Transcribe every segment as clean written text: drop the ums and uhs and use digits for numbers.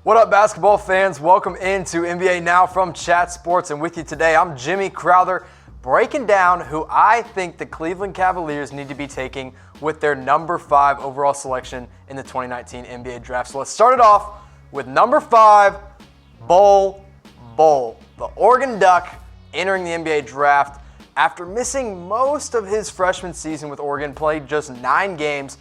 What up, basketball fans? Welcome into NBA Now from Chat Sports, and with you today, I'm Jimmy Crowther, breaking down who I think the Cleveland Cavaliers need to be taking with their number 5 overall selection in the 2019 NBA Draft. So let's start it off with number 5, Bol Bol, the Oregon Duck entering the NBA Draft after missing most of his freshman season with Oregon, played just 9 games,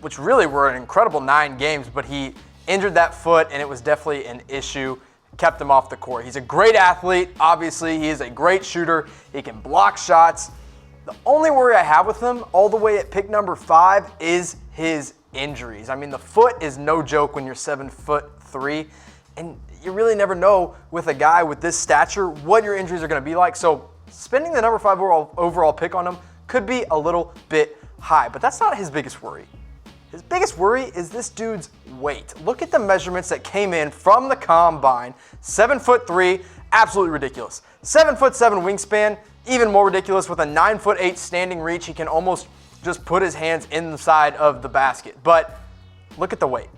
which really were an incredible 9 games, but he injured that foot, and it was definitely an issue. Kept him off the court. He's a great athlete. Obviously, he is a great shooter. He can block shots. The only worry I have with him, all the way at pick number 5, is his injuries. I mean, the foot is no joke when you're 7'3", and you really never know with a guy with this stature what your injuries are going to be like. So spending the number 5 overall pick on him could be a little bit high, but that's not his biggest worry. His biggest worry is this dude's weight. Look at the measurements that came in from the combine. 7'3", absolutely ridiculous. 7'7" wingspan, even more ridiculous. With a 9'8" standing reach, he can almost just put his hands inside of the basket. But look at the weight.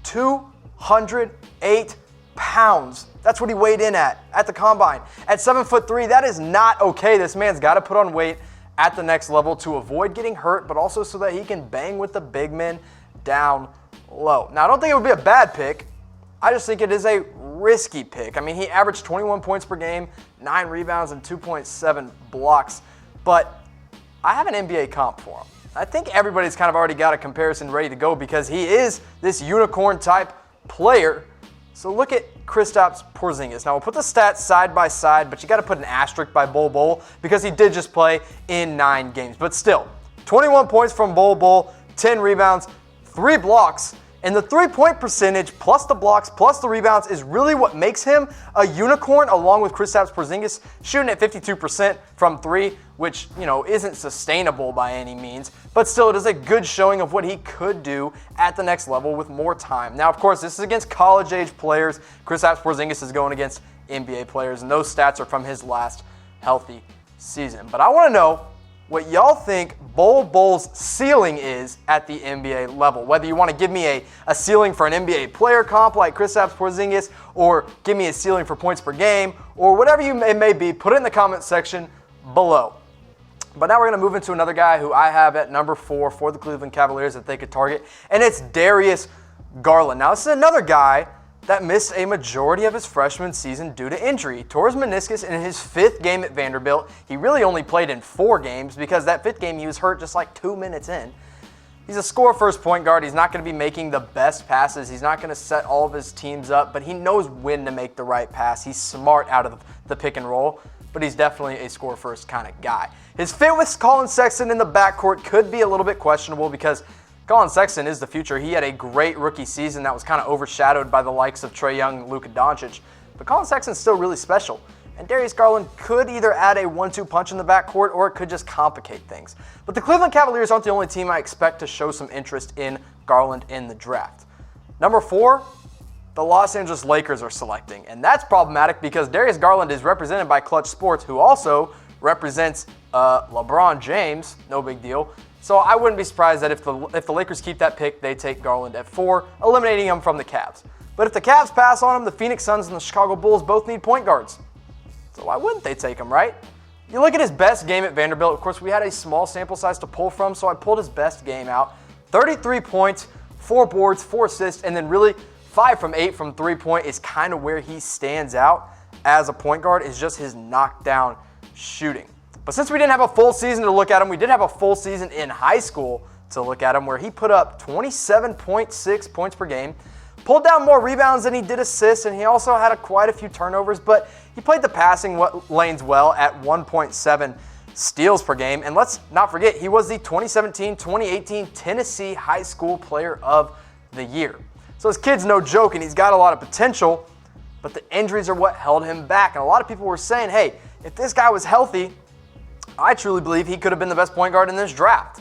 208 pounds. That's what he weighed in at the combine. At 7'3", that is not okay. This man's got to put on weight at the next level to avoid getting hurt, but also so that he can bang with the big men down low. Now, I don't think it would be a bad pick. I just think it is a risky pick. I mean, he averaged 21 points per game, 9 rebounds, and 2.7 blocks, but I have an NBA comp for him. I think everybody's kind of already got a comparison ready to go because he is this unicorn-type player. So look at Kristaps Porzingis. Now, we'll put the stats side by side, but you got to put an asterisk by Bol Bol because he did just play in 9 games. But still, 21 points from Bol Bol, 10 rebounds, 3 blocks. And the three-point percentage plus the blocks plus the rebounds is really what makes him a unicorn, along with Kristaps Porzingis shooting at 52% from 3, which, isn't sustainable by any means. But still, it is a good showing of what he could do at the next level with more time. Now, of course, this is against college-age players. Kristaps Porzingis is going against NBA players, and those stats are from his last healthy season. But I want to know what y'all think Bol Bol's ceiling is at the NBA level. Whether you want to give me a ceiling for an NBA player comp like Kristaps Porzingis, or give me a ceiling for points per game, or whatever it may be, put it in the comment section below. But now we're going to move into another guy who I have at number 4 for the Cleveland Cavaliers that they could target, and it's Darius Garland. Now, this is another guy that missed a majority of his freshman season due to injury. He tore his meniscus in his 5th game at Vanderbilt. He really only played in 4 games because that 5th game he was hurt just like 2 minutes in. He's a score-first point guard. He's not going to be making the best passes. He's not going to set all of his teams up, but he knows when to make the right pass. He's smart out of the pick and roll, but he's definitely a score-first kind of guy. His fit with Collin Sexton in the backcourt could be a little bit questionable because Collin Sexton is the future. He had a great rookie season that was kind of overshadowed by the likes of Trae Young and Luka Doncic. But Collin Sexton's still really special. And Darius Garland could either add a 1-2 punch in the backcourt or it could just complicate things. But the Cleveland Cavaliers aren't the only team I expect to show some interest in Garland in the draft. Number 4, the Los Angeles Lakers are selecting. And that's problematic because Darius Garland is represented by Clutch Sports, who also represents LeBron James. No big deal. So I wouldn't be surprised that if the Lakers keep that pick, they take Garland at 4, eliminating him from the Cavs. But if the Cavs pass on him, the Phoenix Suns and the Chicago Bulls both need point guards. So why wouldn't they take him, right? You look at his best game at Vanderbilt. Of course, we had a small sample size to pull from, so I pulled his best game out. 33 points, 4 boards, 4 assists, and then really 5 from 8 from 3-point is kind of where he stands out as a point guard, is just his knockdown shooting. But since we didn't have a full season to look at him, we did have a full season in high school to look at him, where he put up 27.6 points per game, pulled down more rebounds than he did assists, and he also had quite a few turnovers, but he played the passing lanes well at 1.7 steals per game. And let's not forget, he was the 2017-2018 Tennessee High School Player of the Year. So this kid's no joke, and he's got a lot of potential, but the injuries are what held him back. And a lot of people were saying, hey, if this guy was healthy, I truly believe he could have been the best point guard in this draft.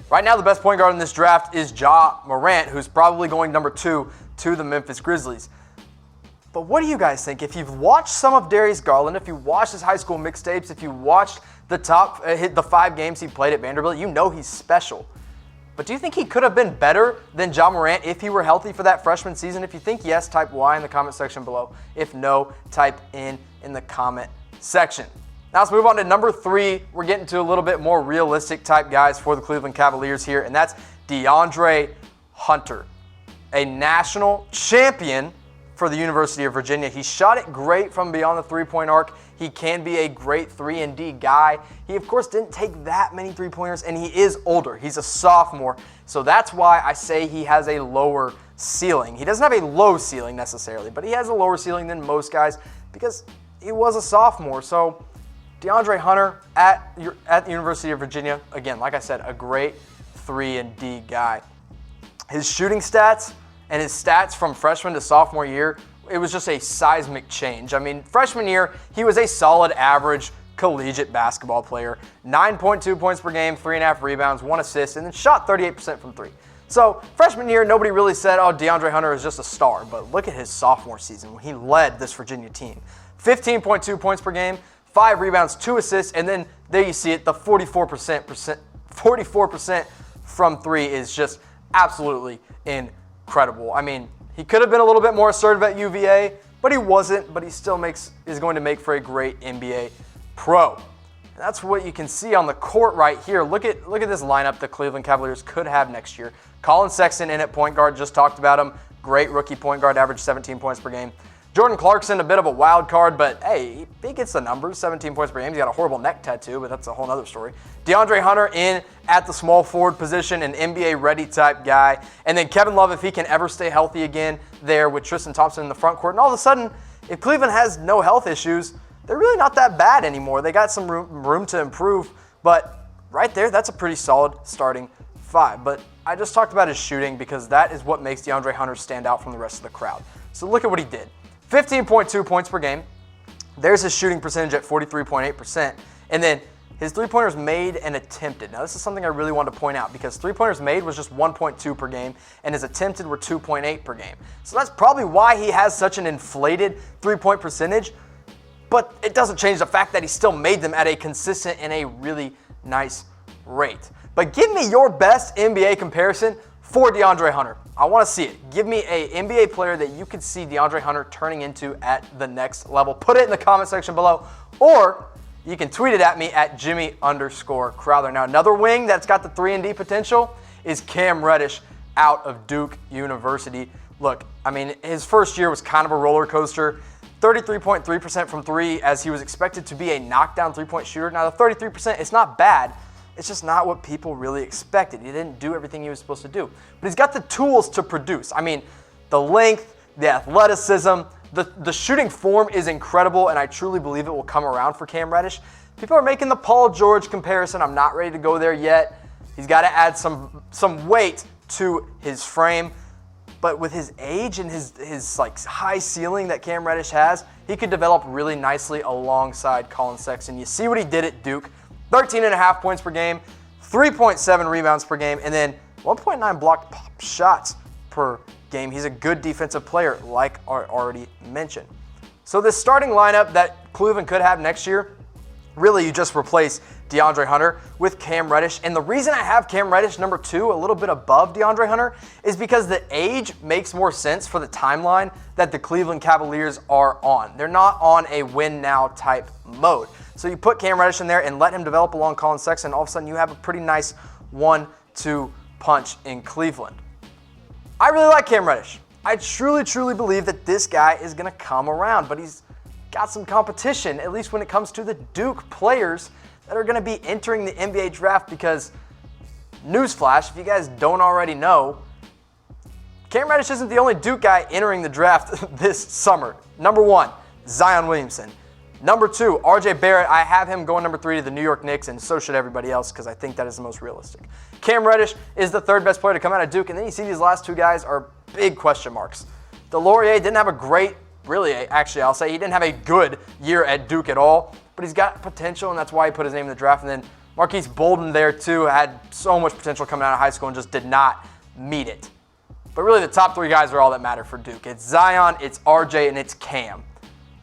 Right now, the best point guard in this draft is Ja Morant, who's probably going number 2 to the Memphis Grizzlies. But what do you guys think? If you've watched some of Darius Garland, if you watched his high school mixtapes, if you watched the 5 games he played at Vanderbilt, you know he's special. But do you think he could have been better than Ja Morant if he were healthy for that freshman season? If you think yes, type Y in the comment section below. If no, type in the comment section. Now let's move on to number 3. We're getting to a little bit more realistic type guys for the Cleveland Cavaliers here, and that's DeAndre Hunter, a national champion for the University of Virginia. He shot it great from beyond the three-point arc. He can be a great 3-and-D guy. He, of course, didn't take that many three-pointers, and he is older. He's a sophomore, so that's why I say he has a lower ceiling. He doesn't have a low ceiling necessarily, but he has a lower ceiling than most guys because he was a sophomore. So DeAndre Hunter at the University of Virginia, again, like I said, a great 3-and-D guy. His shooting stats and his stats from freshman to sophomore year, it was just a seismic change. I mean, freshman year, he was a solid average collegiate basketball player. 9.2 points per game, 3.5 rebounds, 1 assist, and then shot 38% from 3. So freshman year, nobody really said, oh, DeAndre Hunter is just a star. But look at his sophomore season when he led this Virginia team. 15.2 points per game, 5 rebounds, 2 assists, and then there you see it, the 44% from 3 is just absolutely incredible. I mean, he could have been a little bit more assertive at UVA, but he wasn't, but he still is going to make for a great NBA pro. And that's what you can see on the court right here. Look at this lineup the Cleveland Cavaliers could have next year. Collin Sexton in at point guard, just talked about him. Great rookie point guard, averaged 17 points per game. Jordan Clarkson, a bit of a wild card, but hey, he gets the numbers, 17 points per game. He's got a horrible neck tattoo, but that's a whole other story. DeAndre Hunter in at the small forward position, an NBA-ready type guy. And then Kevin Love, if he can ever stay healthy again there with Tristan Thompson in the front court. And all of a sudden, if Cleveland has no health issues, they're really not that bad anymore. They got some room to improve, but right there, that's a pretty solid starting 5. But I just talked about his shooting because that is what makes DeAndre Hunter stand out from the rest of the crowd. So look at what he did. 15.2 points per game. There's his shooting percentage at 43.8%. And then his three-pointers made and attempted. Now, this is something I really wanted to point out because three-pointers made was just 1.2 per game, and his attempted were 2.8 per game. So that's probably why he has such an inflated three-point percentage, but it doesn't change the fact that he still made them at a consistent and a really nice rate. But give me your best NBA comparison for DeAndre Hunter. I want to see it. Give me an NBA player that you could see DeAndre Hunter turning into at the next level. Put it in the comment section below, or you can tweet it at me at Jimmy_Crowther. Now, another wing that's got the 3-and-D potential is Cam Reddish out of Duke University. Look, I mean, his first year was kind of a roller coaster. 33.3% from 3 as he was expected to be a knockdown three-point shooter. Now, the 33%, it's not bad. It's just not what people really expected. He didn't do everything he was supposed to do. But he's got the tools to produce. I mean, the length, the athleticism, the shooting form is incredible, and I truly believe it will come around for Cam Reddish. People are making the Paul George comparison. I'm not ready to go there yet. He's got to add some weight to his frame. But with his age and his like high ceiling that Cam Reddish has, he could develop really nicely alongside Collin Sexton. You see what he did at Duke. 13.5 points per game, 3.7 rebounds per game, and then 1.9 blocked shots per game. He's a good defensive player, like I already mentioned. So this starting lineup that Cleveland could have next year, really you just replace DeAndre Hunter with Cam Reddish. And the reason I have Cam Reddish number 2, a little bit above DeAndre Hunter, is because the age makes more sense for the timeline that the Cleveland Cavaliers are on. They're not on a win-now type mode. So you put Cam Reddish in there and let him develop along Collin Sexton, and all of a sudden you have a pretty nice 1-2 punch in Cleveland. I really like Cam Reddish. I truly, truly believe that this guy is going to come around, but he's got some competition, at least when it comes to the Duke players that are going to be entering the NBA draft because, newsflash, if you guys don't already know, Cam Reddish isn't the only Duke guy entering the draft this summer. Number 1, Zion Williamson. Number 2, RJ Barrett. I have him going number 3 to the New York Knicks, and so should everybody else because I think that is the most realistic. Cam Reddish is the 3rd best player to come out of Duke, and then you see these last 2 guys are big question marks. DeLaurier didn't have a great, really, actually, I'll say he didn't have a good year at Duke at all, but he's got potential, and that's why he put his name in the draft. And then Marquise Bolden there, too, had so much potential coming out of high school and just did not meet it. But really, the top 3 guys are all that matter for Duke. It's Zion, it's RJ, and it's Cam.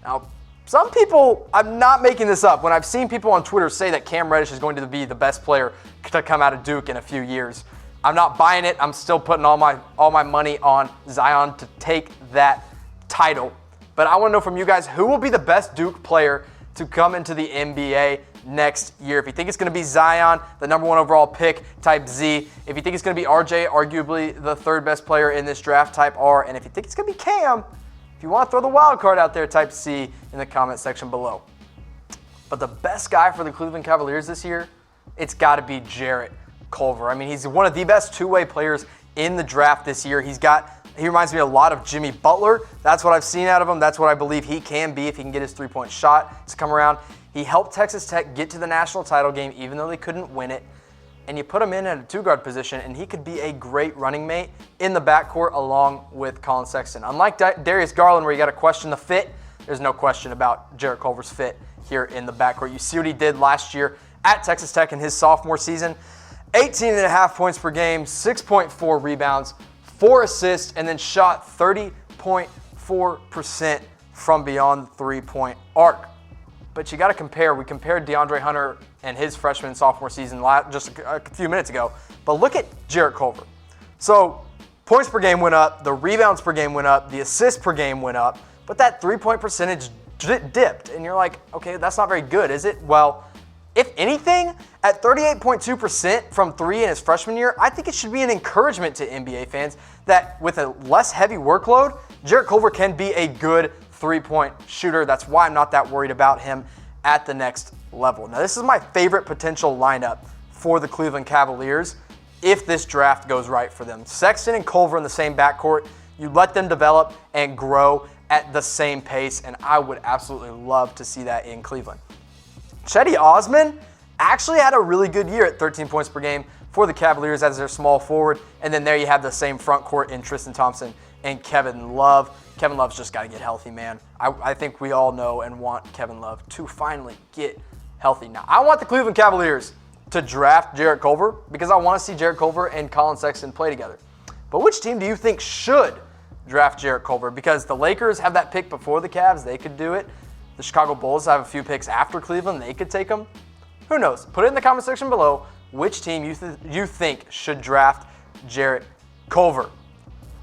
Now, some people, I'm not making this up, when I've seen people on Twitter say that Cam Reddish is going to be the best player to come out of Duke in a few years, I'm not buying it. I'm still putting all my money on Zion to take that title. But I want to know from you guys, who will be the best Duke player to come into the NBA next year? If you think it's going to be Zion, the number 1 overall pick, type Z. If you think it's going to be RJ, arguably the 3rd best player in this draft, type R. And if you think it's going to be Cam, if you want to throw the wild card out there, type C in the comment section below. But the best guy for the Cleveland Cavaliers this year, it's got to be Jarrett Culver. I mean, he's one of the best two-way players in the draft this year. He reminds me a lot of Jimmy Butler. That's what I've seen out of him. That's what I believe he can be if he can get his three-point shot to come around. He helped Texas Tech get to the national title game even though they couldn't win it. And you put him in at a 2-guard position, and he could be a great running mate in the backcourt along with Collin Sexton. Unlike Darius Garland, where you got to question the fit, there's no question about Jarrett Culver's fit here in the backcourt. You see what he did last year at Texas Tech in his sophomore season. 18.5 points per game, 6.4 rebounds, 4 assists, and then shot 30.4% from beyond the three-point arc. But you got to compare. We compared DeAndre Hunter and his freshman and sophomore season just a few minutes ago. But look at Jarrett Culver. So points per game went up, the rebounds per game went up, the assists per game went up, but that three-point percentage dipped. And you're like, okay, that's not very good, is it? Well, if anything, at 38.2% from 3 in his freshman year, I think it should be an encouragement to NBA fans that with a less heavy workload, Jarrett Culver can be a good three-point shooter. That's why I'm not that worried about him at the next level. Now, this is my favorite potential lineup for the Cleveland Cavaliers if this draft goes right for them. Sexton and Culver in the same backcourt. You let them develop and grow at the same pace, and I would absolutely love to see that in Cleveland. Cedi Osman actually had a really good year at 13 points per game for the Cavaliers as their small forward. And then there you have the same front court in Tristan Thompson and Kevin Love. Kevin Love's just got to get healthy, man. I think we all know and want Kevin Love to finally get healthy. Now, I want the Cleveland Cavaliers to draft Jarrett Culver because I want to see Jarrett Culver and Collin Sexton play together. But which team do you think should draft Jarrett Culver? Because the Lakers have that pick before the Cavs. They could do it. The Chicago Bulls have a few picks after Cleveland. They could take them. Who knows? Put it in the comment section below which team you think should draft Jarrett Culver.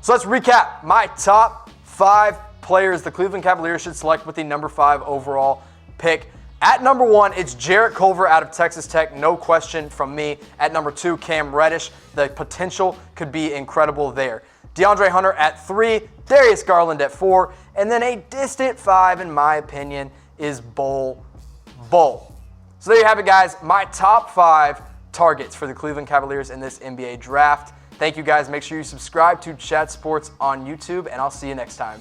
So let's recap my top 5 players the Cleveland Cavaliers should select with the number 5 overall pick. At number 1, it's Jarrett Culver out of Texas Tech. No question from me. At number 2, Cam Reddish. The potential could be incredible there. DeAndre Hunter at 3, Darius Garland at 4, and then a distant 5, in my opinion, is Bol Bol. So there you have it, guys. My top 5 targets for the Cleveland Cavaliers in this NBA draft. Thank you, guys. Make sure you subscribe to Chat Sports on YouTube, and I'll see you next time.